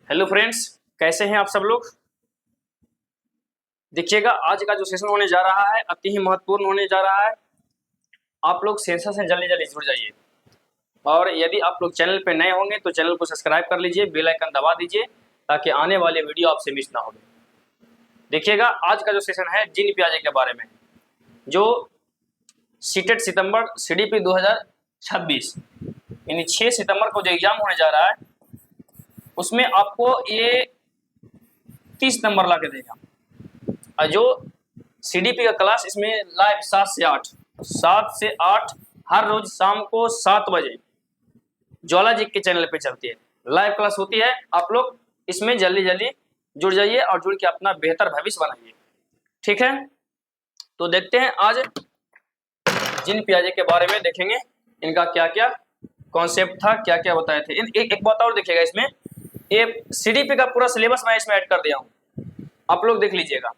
Hello friends, कैसे हैं आप सब लोग। देखिएगा, आज का जो सेशन होने जा रहा है अति ही महत्वपूर्ण होने जा रहा है। आप लोग सेशन से जल्दी जल्दी जुड़ जाइए और यदि आप लोग चैनल पे नए होंगे तो चैनल को सब्सक्राइब कर लीजिए, बेल आइकन दबा दीजिए ताकि आने वाले वीडियो आपसे मिस ना हो। देखिएगा, आज का जो सेशन है जीन पियाजे के बारे में, जो सीटेट सितंबर सीडीपी 2026 यानी 6 सितंबर को जो एग्जाम होने जा रहा है उसमें आपको ये 30 नंबर ला के देगा। और जो सीडीपी का क्लास इसमें लाइव 7 से 8 हर रोज शाम को 7 बजे ज्वाला जी के चैनल पे चलती है, लाइव क्लास होती है। आप लोग इसमें जल्दी जल्दी जुड़ जाइए और जुड़ के अपना बेहतर भविष्य बनाइए, ठीक है। तो देखते हैं आज जीन पियाजे के बारे में, देखेंगे इनका क्या क्या कॉन्सेप्ट था, क्या क्या बताए थे। एक बात और देखिएगा, इसमें ये सीडीपी का पूरा सिलेबस मैं इसमें ऐड कर दिया हूँ, आप लोग देख लीजिएगा।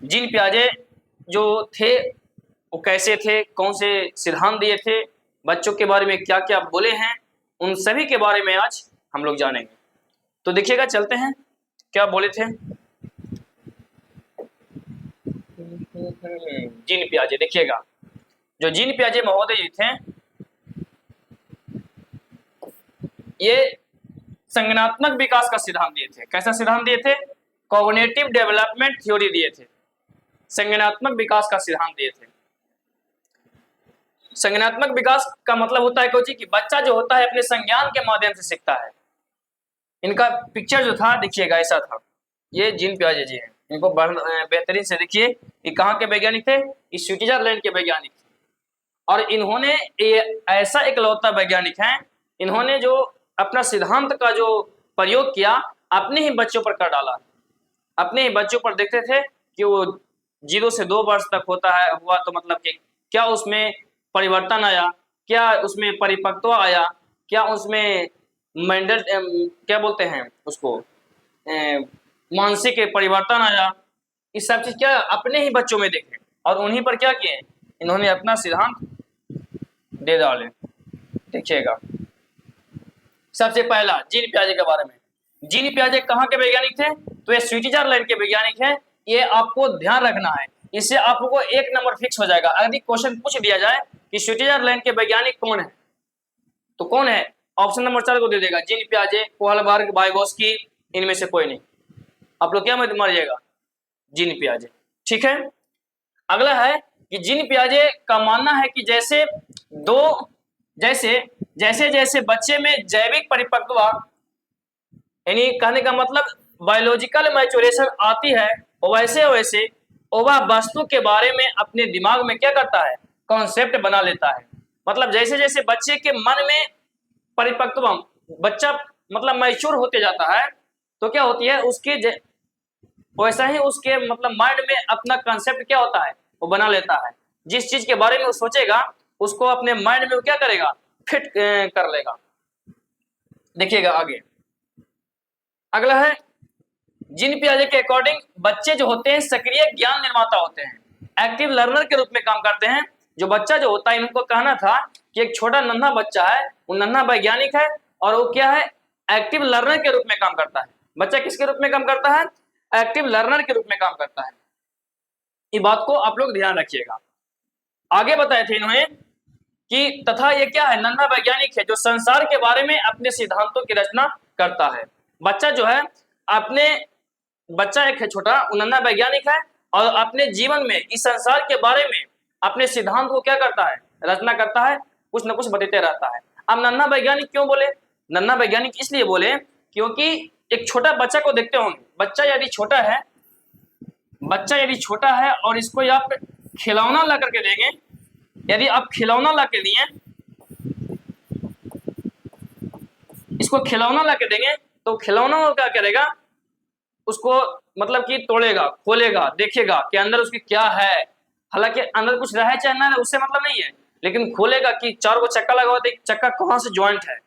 जीन पियाजे जो थे वो कैसे थे, कौन से सिद्धांत दिए थे, बच्चों के बारे में क्या क्या बोले हैं, उन सभी के बारे में आज हम लोग जानेंगे। तो देखिएगा, चलते हैं क्या बोले थे जीन पियाजे। देखिएगा, जो जीन पियाजे महोदय जी थे ये संज्ञानात्मक विकास का सिद्धांत दिए थे। कैसा सिद्धांत दिए थे? कॉग्निटिव डेवलपमेंट थ्योरी दिए थे, संज्ञानात्मक विकास का सिद्धांत दिए थे। संज्ञानात्मक विकास का मतलब होता है कोची कि बच्चा जो होता है अपने संज्ञान के माध्यम से सीखता है। इनका पिक्चर जो था देखिएगा ऐसा था। ये जीन पियाजे जी हैं, इनको बेहतरीन से देखिए। ये कहाँ के वैज्ञानिक थे? इस स्विट्जरलैंड के वैज्ञानिक थे। और इन्होंने ऐसा इकलौता वैज्ञानिक हैं, इन्होंने जो अपना सिद्धांत का जो प्रयोग किया अपने ही बच्चों पर कर डाला। अपने ही बच्चों पर देखते थे कि वो 0 से 2 वर्ष तक हुआ तो मतलब कि क्या उसमें परिवर्तन आया, क्या उसमें परिपक्वता आया, क्या उसमें मेंडल क्या बोलते हैं उसको मानसिक परिवर्तन आया। इस सब चीज क्या अपने ही बच्चों में देखे और उन्हीं पर क्या किए, इन्होंने अपना सिद्धांत दे डाले। देखिएगा, सबसे पहला जीन पियाजे के बारे में। जीन पियाजे कहाँ के वैज्ञानिक थे? तो ये स्विट्जरलैंड के वैज्ञानिक हैं। ये आपको ध्यान रखना है, इससे आपको 1 नंबर फिक्स हो जाएगा। अगर क्वेश्चन पूछ दिया जाए कि स्विट्जरलैंड के वैज्ञानिक कौन है तो कौन है, ऑप्शन नंबर 4 को दे देगा, जीन पियाजे, कोहलबर्ग, वाइगोस्की, इनमें से कोई नहीं। आप लोग क्या मत मारिएगा, जीन पियाजे, ठीक है। अगला है कि जीन पियाजे का मानना है कि जैसे जैसे बच्चे में जैविक परिपक्वता यानी कहने का मतलब बायोलॉजिकल मैच्योरेशन आती है, वैसे वैसे वह वस्तु के बारे में अपने दिमाग में क्या करता है, कॉन्सेप्ट बना लेता है। मतलब जैसे जैसे बच्चे के मन में परिपक्वता, बच्चा मतलब मैच्योर होते जाता है तो क्या होती है उसके वैसा ही उसके मतलब माइंड में अपना कॉन्सेप्ट क्या होता है वो बना लेता है। जिस चीज के बारे में वो सोचेगा उसको अपने माइंड में वो क्या करेगा, फिट कर लेगा। देखिएगा आगे, अगला है जीन पियाजे के अकॉर्डिंग बच्चे जो होते हैं सक्रिय ज्ञान निर्माता होते हैं, एक्टिव लर्नर के रूप में काम करते हैं। जो बच्चा जो होता है, इनको कहना था कि एक छोटा नन्हा बच्चा है, वो नन्हा वैज्ञानिक है और वो क्या है, एक्टिव लर्नर के रूप में काम करता है। बच्चा किसके रूप में काम करता है? एक्टिव लर्नर के रूप में काम करता है। ये बात को आप लोग ध्यान रखिएगा। आगे बताए थे इन्होंने कि तथा ये क्या है, नन्हा वैज्ञानिक है जो संसार के बारे में अपने सिद्धांतों की रचना करता है। बच्चा जो है बच्चा एक है छोटा, नन्हा वैज्ञानिक है और अपने जीवन में इस संसार के बारे में अपने सिद्धांत को क्या करता है, रचना करता है, कुछ न कुछ बताते रहता है। अब नन्हा वैज्ञानिक क्यों बोले? नन्हा वैज्ञानिक इसलिए बोले क्योंकि एक छोटा बच्चा को देखते होंगे, बच्चा यदि छोटा है और इसको आप खिलौना ला करके देंगे, यदि आप खिलौना ला के दिए, इसको खिलौना ला के देंगे तो खिलौना वो क्या करेगा, उसको मतलब कि तोड़ेगा, खोलेगा, देखेगा कि अंदर उसकी क्या है। हालांकि अंदर कुछ रहे चाहे ना रहे उससे मतलब नहीं है, लेकिन खोलेगा कि 4 गो चक्का लगा हुआ है, चक्का कहाँ से ज्वाइंट है,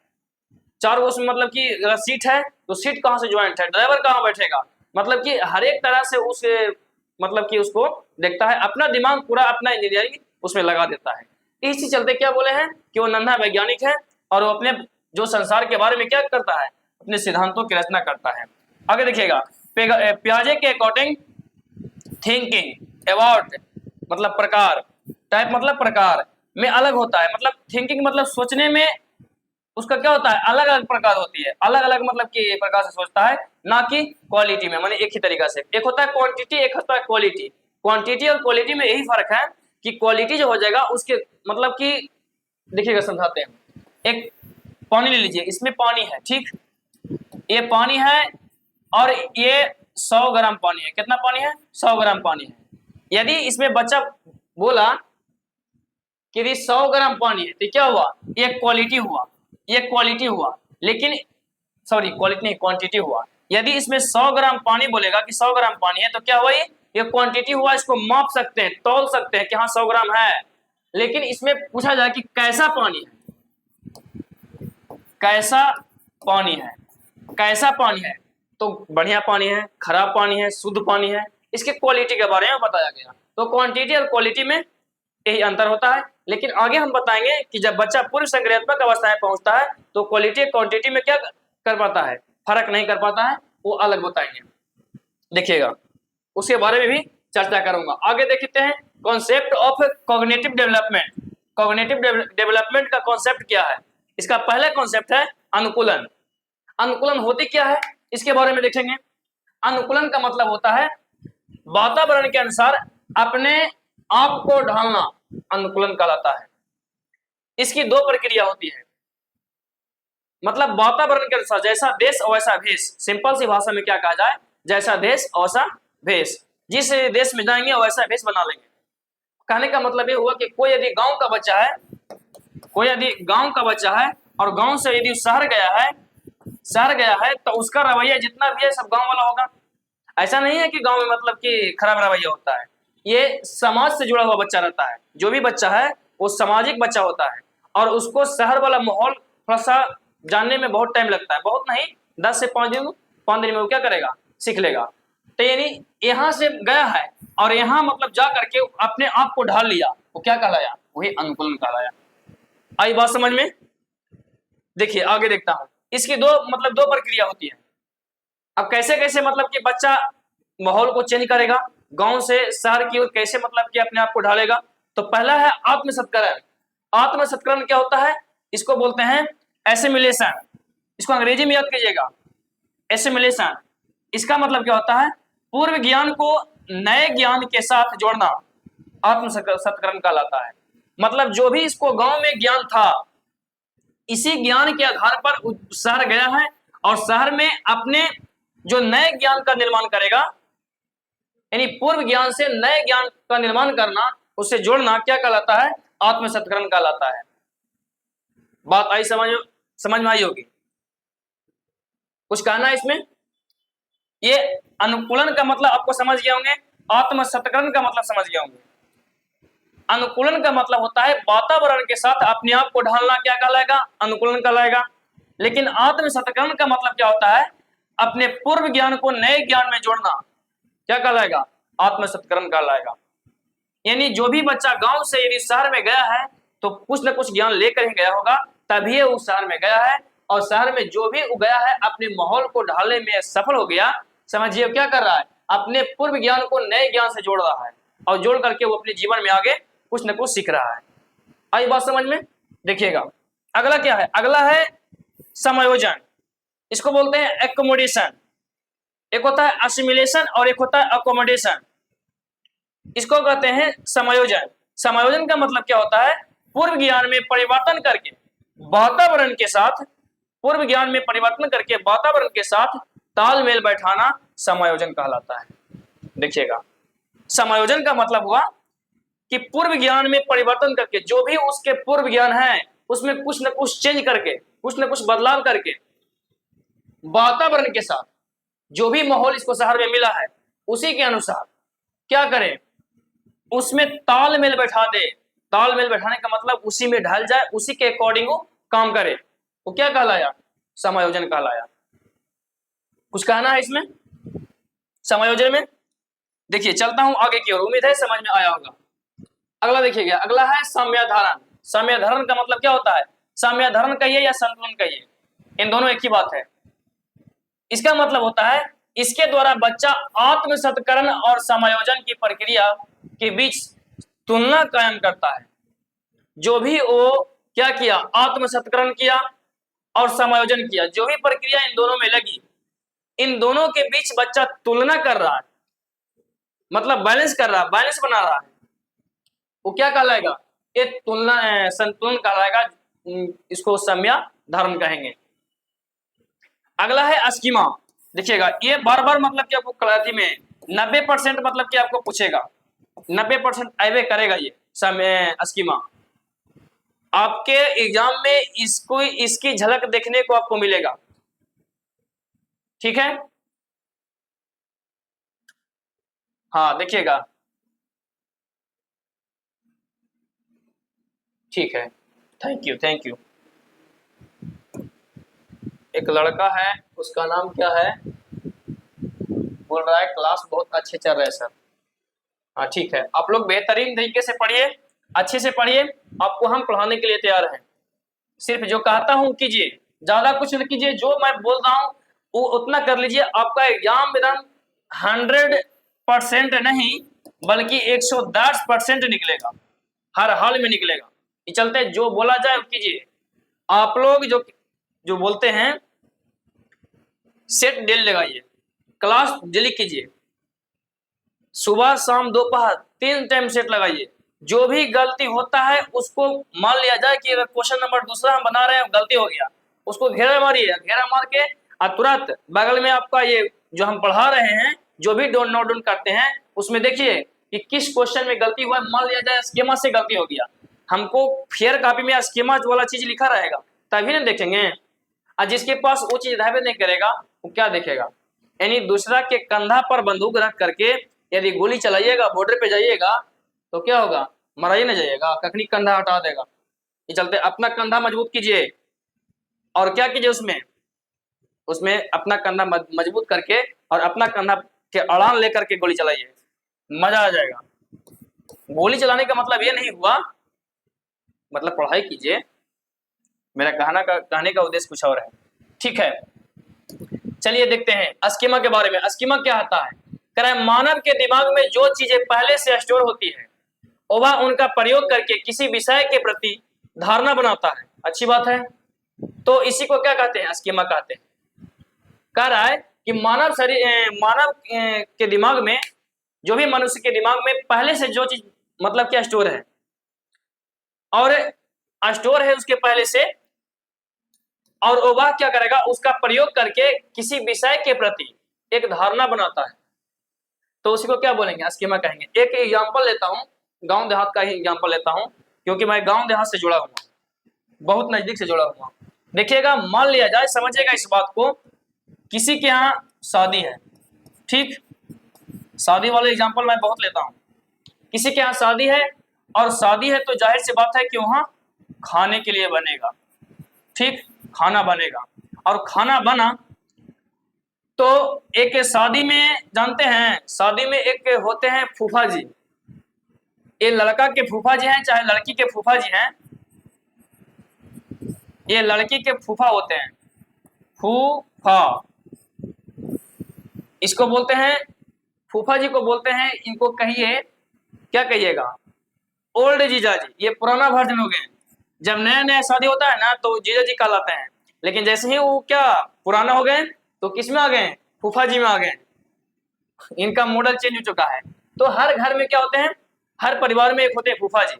4 गो उसमें मतलब कि सीट है तो सीट कहाँ से ज्वाइंट है, ड्राइवर कहाँ बैठेगा, मतलब कि हर एक तरह से उसे मतलब कि उसको देखता है। अपना दिमाग पूरा अपना इंजीनियरिंग उसमें लगा देता है। इसी चलते क्या बोले हैं कि वो नन्हा वैज्ञानिक है और वो अपने जो संसार के बारे में क्या करता है, अपने सिद्धांतों की रचना करता है। आगे देखिएगा, पियाजे के अकॉर्डिंग थिंकिंग अबाउट मतलब प्रकार, टाइप मतलब प्रकार में अलग होता है, मतलब थिंकिंग मतलब सोचने में उसका क्या होता है, अलग अलग प्रकार होती है, अलग अलग मतलब कि प्रकार से सोचता है, ना कि क्वालिटी में, माने एक ही तरीका से। एक होता है क्वांटिटी, एक होता है क्वालिटी। क्वांटिटी और क्वालिटी में यही फर्क है कि क्वालिटी जो हो जाएगा उसके मतलब कि देखिएगा समझाते हैं। एक पानी ले लीजिए, इसमें पानी है, ठीक, ये पानी है और ये 100 ग्राम पानी है। कितना पानी है? 100 ग्राम पानी है। यदि इसमें बच्चा बोला कि यदि 100 ग्राम पानी है तो क्या हुआ, ये क्वालिटी हुआ, ये क्वालिटी हुआ, लेकिन सॉरी क्वालिटी नहीं क्वांटिटी हुआ। यदि इसमें 100 ग्राम पानी बोलेगा कि 100 ग्राम पानी है तो क्या हुआ, ये क्वांटिटी हुआ, इसको माप सकते हैं, तौल सकते हैं कि हाँ 100 ग्राम है। लेकिन इसमें पूछा जाए कि कैसा पानी है, कैसा पानी है, कैसा पानी है, तो बढ़िया पानी है, खराब पानी है, शुद्ध पानी है, इसके क्वालिटी के बारे में बताया गया। तो क्वांटिटी और क्वालिटी में यही अंतर होता है। लेकिन आगे हम बताएंगे कि जब बच्चा पूर्व संक्रियात्मक अवस्था में पहुंचता है तो क्वालिटी और क्वांटिटी में क्या कर पाता है, फर्क नहीं कर पाता है, वो अलग बताएंगे, देखिएगा, उसके बारे में भी चर्चा करूंगा। आगे देखते हैं concept of cognitive development. Cognitive development का कॉन्सेप्ट क्या है? इसका पहला कॉन्सेप्ट है अनुकूलन। अनुकूलन होती क्या है इसके बारे में देखेंगे। अनुकूलन का मतलब होता है वातावरण के अनुसार अपने आप को ढालना, अनुकूलन कहलाता है। इसकी दो प्रक्रिया होती है, मतलब वातावरण के अनुसार जैसा देश वैसा भेष। सिंपल सी भाषा में क्या कहा जाए, जैसा देश वैसा भेष, जिस देश में जाएंगे वैसा भेष बना लेंगे। कहने का मतलब ये हुआ कि कोई यदि गांव का बच्चा है, कोई यदि गांव का बच्चा है और गांव से यदि शहर गया है तो उसका रवैया जितना भी है सब गांव वाला होगा। ऐसा नहीं है कि गांव में मतलब कि खराब रवैया होता है, ये समाज से जुड़ा हुआ बच्चा रहता है। जो भी बच्चा है वो सामाजिक बच्चा होता है और उसको शहर वाला माहौल थोड़ा सा जानने में बहुत टाइम लगता है, बहुत नहीं 10 से 5 दिन में वो क्या करेगा, सीख लेगा। तो यानी यहाँ से गया है और यहाँ मतलब जा करके अपने आप को ढाल लिया, वो क्या कहलाया, वही अनुकूलन कहलाया। आई बात समझ में? देखिए आगे देखता हूं, इसकी दो प्रक्रिया होती है। अब कैसे कैसे मतलब कि बच्चा माहौल को चेंज करेगा, गांव से शहर की ओर कैसे मतलब कि अपने आप को ढालेगा। तो पहला है आत्मसत्करण। आत्मसत्करण क्या होता है, इसको बोलते हैं एसिमिलेशन। इसको अंग्रेजी में याद कीजिएगा, एसिमिलेशन। इसका मतलब क्या होता है, पूर्व ज्ञान को नए ज्ञान के साथ जोड़ना, आत्मसत्करण कहलाता है। मतलब जो भी इसको गांव में ज्ञान था, इसी ज्ञान के आधार पर शहर गया है और शहर में अपने जो नए ज्ञान का निर्माण करेगा, यानी पूर्व ज्ञान से नए ज्ञान का निर्माण करना, उससे जोड़ना क्या कहलाता है, आत्मसत्करण कहलाता है। बात आई समझ में आई होगी? कुछ कहना है इसमें? ये अनुकूलन का मतलब आपको समझ गए होंगे, आत्मसत्करण का मतलब समझ गए होंगे। अनुकूलन का मतलब होता है वातावरण के साथ अपने आप को ढालना, क्या कहलाएगा, अनुकूलन कहलाएगा। लेकिन आत्मसत्करण का मतलब क्या होता है, अपने पूर्व ज्ञान को नए ज्ञान में जोड़ना, क्या कहलाएगा, आत्मसत्करण कहलाएगा। यानी जो भी बच्चा गांव से यदि शहर में गया है तो कुछ न कुछ ज्ञान लेकर ही गया होगा, तभी वो शहर में गया है और शहर में जो भी गया है अपने माहौल को ढालने में सफल हो गया। समझिए क्या कर रहा है, अपने पूर्व ज्ञान को नए ज्ञान से जोड़ रहा है और जोड़ करके वो अपने जीवन में आगे कुछ न कुछ सीख रहा है। आई बात समझ में? देखिएगा अगला क्या है, अगला है समायोजन। इसको बोलते हैं एकोमोडेशन। एक होता है असिमिलेशन और एक होता है अकोमोडेशन। इसको कहते हैं समायोजन। समायोजन का मतलब क्या होता है, पूर्व ज्ञान में परिवर्तन करके वातावरण के साथ, पूर्व ज्ञान में परिवर्तन करके वातावरण के साथ तालमेल बैठाना समायोजन कहलाता है। देखिएगा समायोजन का मतलब हुआ कि पूर्व ज्ञान में परिवर्तन करके, जो भी उसके पूर्व ज्ञान है उसमें कुछ न कुछ चेंज करके, कुछ न कुछ बदलाव करके वातावरण के साथ, जो भी माहौल इसको शहर में मिला है उसी के अनुसार क्या करे, उसमें तालमेल बैठा दे। तालमेल बैठाने का मतलब उसी में ढल जाए, उसी के अकॉर्डिंग वो काम करे, वो क्या कहलाया, समायोजन कहलाया। कुछ कहना है इसमें समायोजन में? देखिए चलता हूं आगे की ओर, उम्मीद है समझ में आया होगा। अगला देखिएगा, अगला है साम्याधारण। साम्याधारण का मतलब क्या होता है, साम्याधारण कहिए या संतुलन कहिए, इन दोनों एक ही बात है। इसका मतलब होता है इसके द्वारा बच्चा आत्मसत्करण और समायोजन की प्रक्रिया के बीच तुलना कायम करता है। जो भी वो क्या किया, आत्मसत्करण किया और समायोजन किया, जो भी प्रक्रिया इन दोनों में लगी, इन दोनों के बीच बच्चा तुलना कर रहा है, मतलब बैलेंस कर रहा है, बैलेंस बना रहा है, वो क्या कहलाएगा, ये तुलना संतुलन कहलाएगा। इसको सम्या धर्म कहेंगे। अगला है स्कीमा। देखिएगा ये बार बार मतलब कि आपको क्लासी में 90% मतलब कि आपको पूछेगा, 90% आइवे करेगा ये समय स्कीमा। आपके एग्जाम में इसको इसकी झलक देखने को आपको मिलेगा, ठीक है। हाँ देखिएगा, ठीक है, थैंक यू थैंक यू। एक लड़का है, उसका नाम क्या है, बोल रहा है क्लास बहुत अच्छे चल रहे हैं सर। हाँ ठीक है, आप लोग बेहतरीन तरीके से पढ़िए, अच्छे से पढ़िए, आपको हम पढ़ाने के लिए तैयार हैं। सिर्फ जो कहता हूँ कीजिए, ज्यादा कुछ न कीजिए, जो मैं बोल रहा हूँ वो उतना कर लीजिए। आपका एग्जाम एकदम 100% नहीं बल्कि 110% निकलेगा, हर हाल में निकलेगा। ये चलते जो बोला जाए वो कीजिए। आप लोग जो जो बोलते हैं सेट डेली लगाइए, क्लास डेली कीजिए, सुबह शाम दोपहर 3 टाइम सेट लगाइए। जो भी गलती होता है उसको मान लिया जाए कि अगर क्वेश्चन नंबर दूसरा हम बना रहे हैं गलती हो गया, उसको घेरा मारिए, घेरा मार के और तुरंत बगल में आपका ये जो हम पढ़ा रहे हैं जो भी नोट डाउन करते हैं उसमें देखिए कि किस क्वेश्चन में गलती हुआ। मान लिया जाए स्कीमा से गलती हो गया, हमको फेयर कॉपी में स्कीमा वाला चीज लिखा रहेगा तभी ना देखेंगे। और जिसके पास वो चीज रहबे नहीं करेगा वो क्या देखेगा। यानी दूसरा के कंधा पर बंदूक रख करके यदि गोली चलाइएगा, बॉर्डर पे जाइएगा तो क्या होगा, मरा ही नहीं जाइएगा, कखनी कंधा हटा देगा। ये चलते अपना कंधा मजबूत कीजिए और क्या कीजिए, उसमें उसमें अपना कंधा मजबूत करके और अपना कंधा के अड़ान लेकर के गोली चलाइए, मजा आ जाएगा। गोली चलाने का मतलब ये नहीं हुआ, मतलब पढ़ाई कीजिए, मेरा कहने का उद्देश्य कुछ और है, ठीक है। चलिए देखते हैं स्कीमा के बारे में। स्कीमा क्या आता है, कह रहा है मानव के दिमाग में जो चीजें पहले से स्टोर होती है वह उनका प्रयोग करके किसी विषय के प्रति धारणा बनाता है। अच्छी बात है, तो इसी को क्या कहते हैं, स्कीमा कहते हैं। कह रहा है कि मानव के दिमाग में, जो भी मनुष्य के दिमाग में पहले से जो चीज मतलब क्या स्टोर है और स्टोर है उसके पहले से, और वह क्या करेगा, उसका प्रयोग करके किसी विषय के प्रति एक धारणा बनाता है, तो उसी को क्या बोलेंगे, स्कीमा कहेंगे। एक एग्जांपल लेता हूं, गांव देहात का ही एग्जांपल लेता हूं क्योंकि मैं गांव देहात से जुड़ा हुआ, बहुत नजदीक से जुड़ा हुआ। देखिएगा, मान लिया जाए, समझिएगा इस बात को, किसी के यहाँ शादी है, ठीक, शादी वाले एग्जांपल मैं बहुत लेता हूं। किसी के यहाँ शादी है और शादी है तो जाहिर सी बात है कि वहां खाने के लिए बनेगा, ठीक, खाना बनेगा। और खाना बना तो एक शादी में जानते हैं, शादी में एक होते हैं फूफा जी, ये लड़का के फूफा जी हैं चाहे लड़की के फूफा जी हैं, ये लड़की के फूफा होते हैं, फूफा इसको बोलते हैं, फूफा जी को बोलते हैं। इनको कहिए, क्या कहिएगा, ओल्ड जीजा जी, ये पुराना वर्जन हो गए। जब नया नया शादी होता है ना तो जीजा जी कहलाते हैं, लेकिन जैसे ही वो क्या पुराना हो गए तो किस में आ गए, फूफा जी में आ गए, इनका मॉडल चेंज हो चुका है। तो हर घर में क्या होते हैं, हर परिवार में एक होते हैं फूफा जी।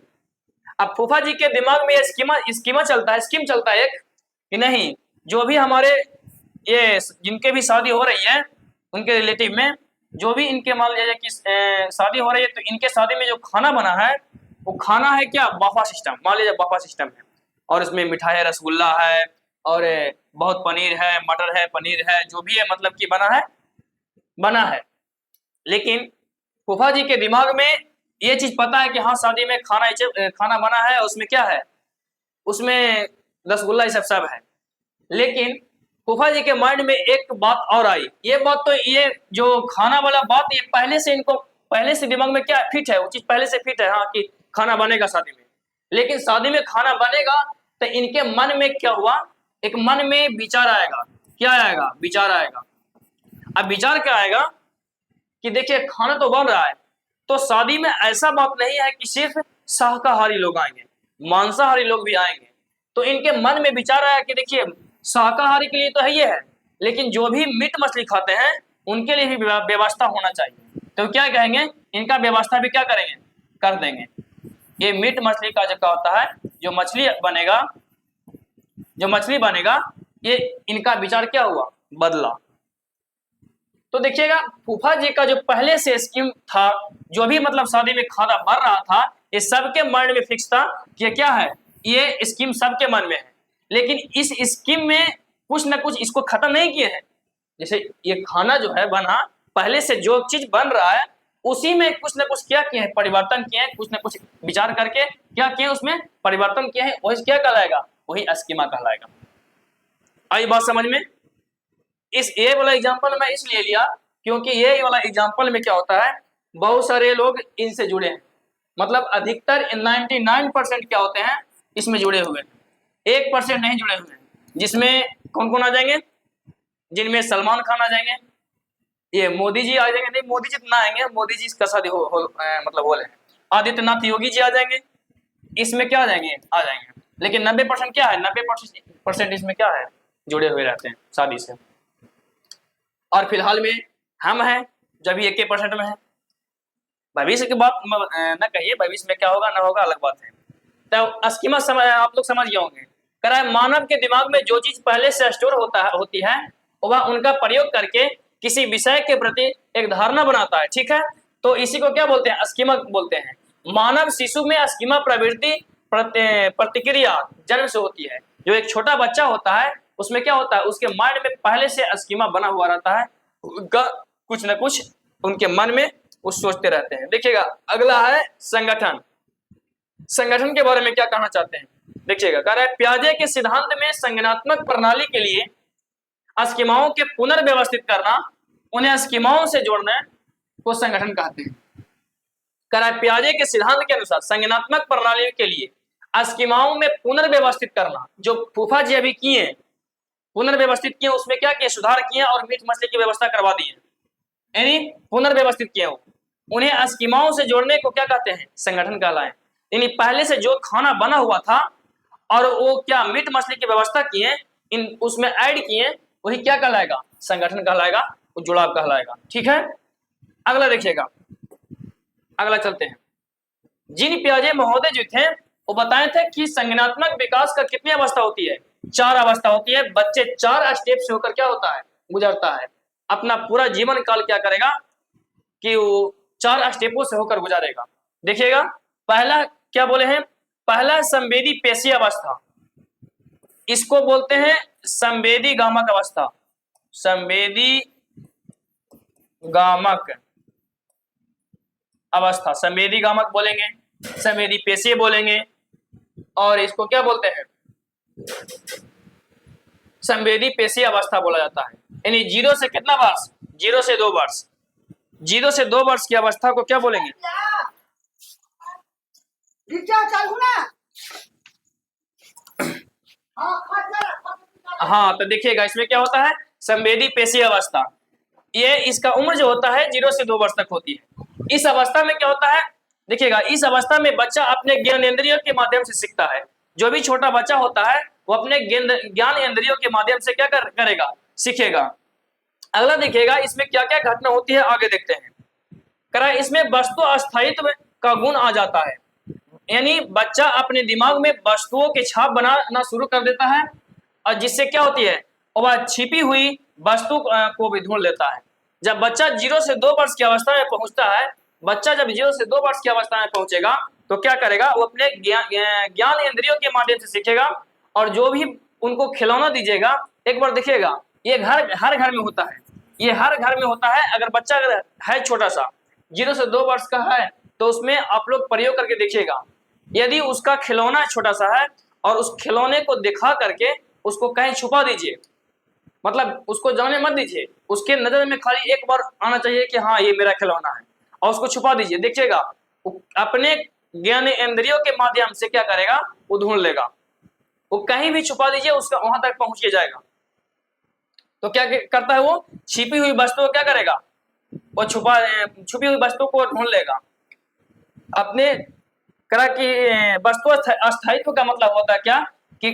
अब फूफा जी के दिमाग में स्कीमा चलता है, स्कीम चलता है एक कि नहीं, जो भी हमारे ये जिनके भी शादी हो रही है उनके रिलेटिव में, जो भी इनके मान लीजिए कि शादी हो रही है तो इनके शादी में जो खाना बना है वो खाना है क्या, बफा सिस्टम, मान लीजिए बफा सिस्टम है, और इसमें मिठाई है, रसगुल्ला है और बहुत पनीर है, मटर है, पनीर है, जो भी है मतलब कि बना है। लेकिन फूफा जी के दिमाग में ये चीज पता है कि हाँ शादी में खाना बना है, उसमें क्या है, उसमें रसगुल्ला ये सब है। लेकिन फूफा जी के माइंड में एक बात और आई, ये बात तो ये जो खाना वाला बात ये पहले से इनको पहले से दिमाग में क्या फिट है, वो चीज पहले से फिट है, हाँ कि खाना बनेगा शादी में। लेकिन शादी में खाना बनेगा तो इनके मन में क्या हुआ, एक मन में विचार आएगा, क्या आएगा, विचार आएगा अब विचार क्या आएगा कि देखिए खाना तो बन रहा है, तो शादी में ऐसा बात नहीं है कि सिर्फ शाकाहारी लोग आएंगे, मांसाहारी लोग भी आएंगे। तो इनके मन में विचार आया कि देखिए शाकाहारी के लिए तो है ये है, लेकिन जो भी मीट मछली खाते हैं उनके लिए भी व्यवस्था होना चाहिए। तो क्या कहेंगे, इनका व्यवस्था भी क्या करेंगे, कर देंगे। ये मीट मछली का जो क्या होता है, जो मछली बनेगा, ये इनका विचार क्या हुआ, बदला। तो देखिएगा फूफा जी का जो पहले से स्कीम था, जो भी मतलब शादी में खाना बन रहा था, ये सबके मन में फिक्स था कि क्या है, ये स्कीम सबके मन में है। लेकिन इस स्कीम में कुछ ना कुछ इसको खत्म नहीं किए हैं। जैसे ये खाना जो है बना, पहले से जो चीज बन रहा है उसी में कुछ ना कुछ क्या किए हैं, परिवर्तन किए हैं, कुछ ना कुछ विचार करके क्या किए, उसमें परिवर्तन किए हैं, वही क्या कहलाएगा, वही स्कीमा कहलाएगा। आई बात समझ में। इस ए वाला एग्जांपल मैं इसलिए लिया क्योंकि ये वाला एग्जांपल में क्या होता है, बहुत सारे लोग इनसे जुड़े हैं, मतलब अधिकतर 99% क्या होते हैं इसमें जुड़े हुए हैं, 1% नहीं जुड़े हुए हैं। जिसमें कौन कौन आ जाएंगे, जिनमें सलमान खान आ जाएंगे, ये मोदी जी आ जाएंगे, नहीं मोदी जी ना आएंगे, मोदी जी इसका शादी मतलब बोले आदित्यनाथ योगी जी आ जाएंगे, इसमें क्या आ जाएंगे, आ जाएंगे। लेकिन 90% क्या है, 90% इसमें क्या है, जुड़े हुए रहते हैं शादी से। और फिलहाल में हम हैं जब भी 1% में है। भविष्य की बात न कहिए, भविष्य में क्या होगा ना होगा अलग बात है। तो स्कीमा आप लोग समझ गए होंगे। कह मानव के दिमाग में जो चीज पहले से स्टोर होती है वह उनका प्रयोग करके किसी विषय के प्रति एक धारणा बनाता है, ठीक है। तो इसी को क्या बोलते हैं, स्कीमा बोलते हैं। मानव शिशु में स्कीमा प्रवृत्ति प्रतिक्रिया जन्म से होती है। जो एक छोटा बच्चा होता है उसमें क्या होता है, उसके माइंड में पहले से स्कीमा बना हुआ रहता है, उनका कुछ न कुछ उनके मन में वो सोचते रहते हैं। देखिएगा अगला है संगठन। संगठन के बारे में क्या कहना चाहते हैं, देखिएगा कह रहा है पियाजे के सिद्धांत में संगठनात्मक प्रणाली के लिए स्कीमाओं के पुनर्व्यवस्थित करना, उन्हें स्कीमाओं से जोड़ने को संगठन कहते हैं। कह रहा है पियाजे के सिद्धांत के अनुसार संगठनात्मक प्रणाली के लिए स्कीमाओं में पुनर्व्यवस्थित करना, जो फूफा जी अभी किए पुनर्व्यवस्थित किए, उसमें क्या किए, सुधार किए और मीट मछली की व्यवस्था करवा दी है, यानी पुनर्व्यवस्थित किए हो, उन्हें स्कीमाओं से जोड़ने को क्या कहते हैं, संगठन कहलाए। यानी पहले से जो खाना बना हुआ था और वो क्या मीट मछली की व्यवस्था किए, इन उसमें ऐड किए, वही क्या कहलाएगा, संगठन कहलाएगा, वो जुड़ाव कहलाएगा, ठीक है। अगला देखिएगा, अगला चलते हैं। जिन पियाजे महोदय जो थे वो बताए थे कि संज्ञानात्मक विकास का कितनी अवस्था होती है, 4 अवस्था होती है। बच्चे 4 स्टेप से होकर क्या होता है, गुजरता है। अपना पूरा जीवन काल क्या करेगा कि वो 4 स्टेपों से होकर गुजारेगा। देखिएगा पहला क्या बोले हैं, पहला संवेदी पेशी अवस्था, इसको बोलते हैं संवेदी गामक अवस्था, संवेदी गामक अवस्था, संवेदी गामक बोलेंगे, संवेदी पेशी बोलेंगे, और इसको क्या बोलते हैं, संवेदी पेशी अवस्था बोला जाता है। यानी 0 से कितना वर्ष, 0 से 2 वर्ष, 0 से 2 वर्ष की अवस्था को क्या बोलेंगे, हाँ। तो देखिएगा इसमें क्या होता है, संवेदी पेशी अवस्था, ये इसका उम्र जो होता है 0 से 2 वर्ष तक होती है। इस अवस्था में क्या होता है, देखिएगा इस अवस्था में बच्चा अपने ज्ञानेंद्रियों के माध्यम से सीखता है। जो भी छोटा बच्चा होता है वो अपने ज्ञान इंद्रियों के माध्यम से क्या करेगा, सीखेगा। अगला देखिएगा इसमें क्या क्या घटना होती है, आगे देखते हैं। करा इसमें वस्तु अस्थायित्व का गुण आ जाता है, यानी बच्चा अपने दिमाग में वस्तुओं के छाप बनाना शुरू कर देता है, और जिससे क्या होती है, वह छिपी हुई वस्तु को भी ढूंढ लेता है। जब बच्चा 0 से 2 वर्ष की अवस्था में पहुंचता है, बच्चा जब 0 से 2 वर्ष की अवस्था में पहुंचेगा तो क्या करेगा, वो अपने ज्ञान इंद्रियों के माध्यम से सीखेगा। और जो भी उनको खिलौना दीजिएगा, एक बार देखिएगा ये हर घर में होता है, ये हर घर में होता है। अगर बच्चा अगर है छोटा सा 0 से 2 वर्ष का है तो उसमें आप लोग प्रयोग करके देखिएगा, यदि उसका खिलौना छोटा सा है और उस खिलौने को दिखा करके उसको कहीं छुपा दीजिए, मतलब उसको जाने मत दीजिए, उसके नजर में खाली एक बार आना चाहिए कि हाँ ये मेरा खिलौना है, और उसको छुपा दीजिए। देखिएगा अपने ज्ञान इंद्रियों के माध्यम से क्या करेगा, वो ढूंढ लेगा। वो कहीं भी छुपा दीजिए उसका वहां तक पहुंच के जाएगा। तो क्या करता है वो, छिपी हुई वस्तु को क्या करेगा, वो छुपी हुई वस्तु को ढूंढ लेगा। अपने करा कि वस्तु अस्थायित्व का मतलब होता है क्या कि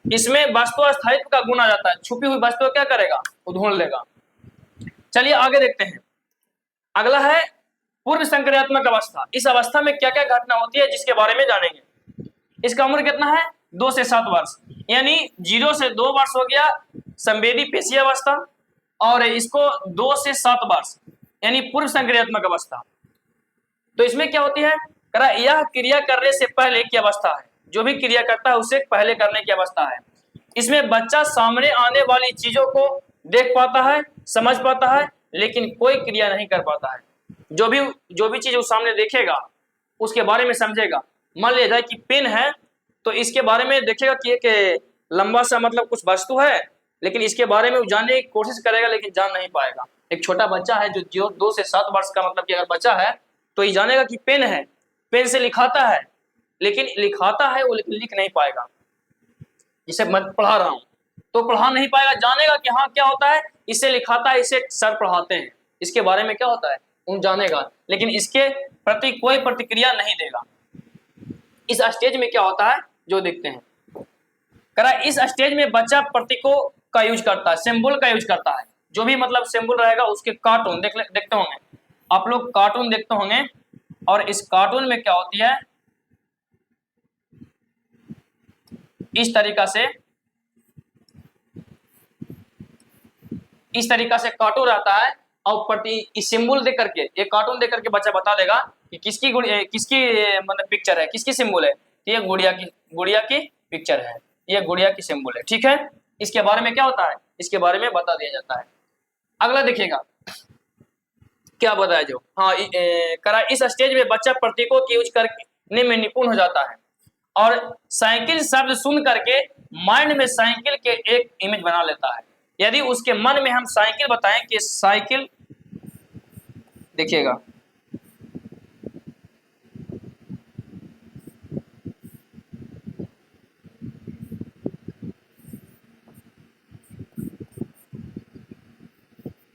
इसमें वस्तु अस्थायित्व का गुण आ जाता है। छुपी हुई वस्तु क्या करेगा, वो ढूंढ लेगा। चलिए आगे देखते हैं। अगला है पूर्व संक्रियात्मक अवस्था। इस अवस्था में क्या क्या घटना होती है जिसके बारे में जानेंगे। इसका उम्र कितना है, 2 से 7 वर्ष, यानी 0 से 2 वर्ष हो गया संवेदी पेशीय अवस्था, और इसको 2 से 7 वर्ष यानी पूर्व संक्रियात्मक अवस्था। तो इसमें क्या होती है, करा यह क्रिया करने से पहले की अवस्था है। जो भी क्रिया करता है उससे पहले करने की अवस्था है। इसमें बच्चा सामने आने वाली चीजों को देख पाता है, समझ पाता है, लेकिन कोई क्रिया नहीं कर पाता है। जो भी चीज वो सामने देखेगा उसके बारे में समझेगा। मान लिया जाए कि पेन है, तो इसके बारे में देखेगा कि एक लंबा सा मतलब कुछ वस्तु है, लेकिन इसके बारे में वो जानने की कोशिश करेगा लेकिन जान नहीं पाएगा। एक छोटा बच्चा है जो 2 से 7 वर्ष का मतलब कि अगर बच्चा है तो ये जानेगा कि पेन है, पेन से लिखाता है, लेकिन लिखाता है वो लेकिन लिख नहीं पाएगा। जिसे मैं पढ़ा रहा हूं तो पढ़ा नहीं पाएगा, जानेगा कि हाँ क्या होता है, इसे लिखाता है, इसे सर पढ़ाते हैं, इसके बारे में क्या होता है उन जानेगा, लेकिन इसके प्रति कोई प्रतिक्रिया नहीं देगा। इस स्टेज में क्या होता है जो देखते हैं, करा इस स्टेज में बच्चा प्रतीकों का यूज करता है, सिंबल का यूज करता है। जो भी मतलब सिंबल रहेगा उसके कार्टून देखते होंगे आप लोग, कार्टून देखते होंगे, और इस कार्टून में क्या होती है, इस तरीका से कार्टून रहता है, और इस सिंबल देख करके, ये कार्टून देख करके बच्चा बता देगा कि किसकी मतलब पिक्चर है, किसकी सिंबल है। तो ये गुड़िया की पिक्चर है, ये गुड़िया की सिंबल है, ठीक है। इसके बारे में क्या होता है, इसके बारे में बता दिया जाता है। अगला देखिएगा क्या बताया जो, हाँ करा इस स्टेज में बच्चा प्रतीकों की यूज करने में निपुण हो जाता है, और साइकिल शब्द सुन करके माइंड में साइकिल के एक इमेज बना लेता है। यदि उसके मन में हम साइकिल बताएं कि साइकिल, देखिएगा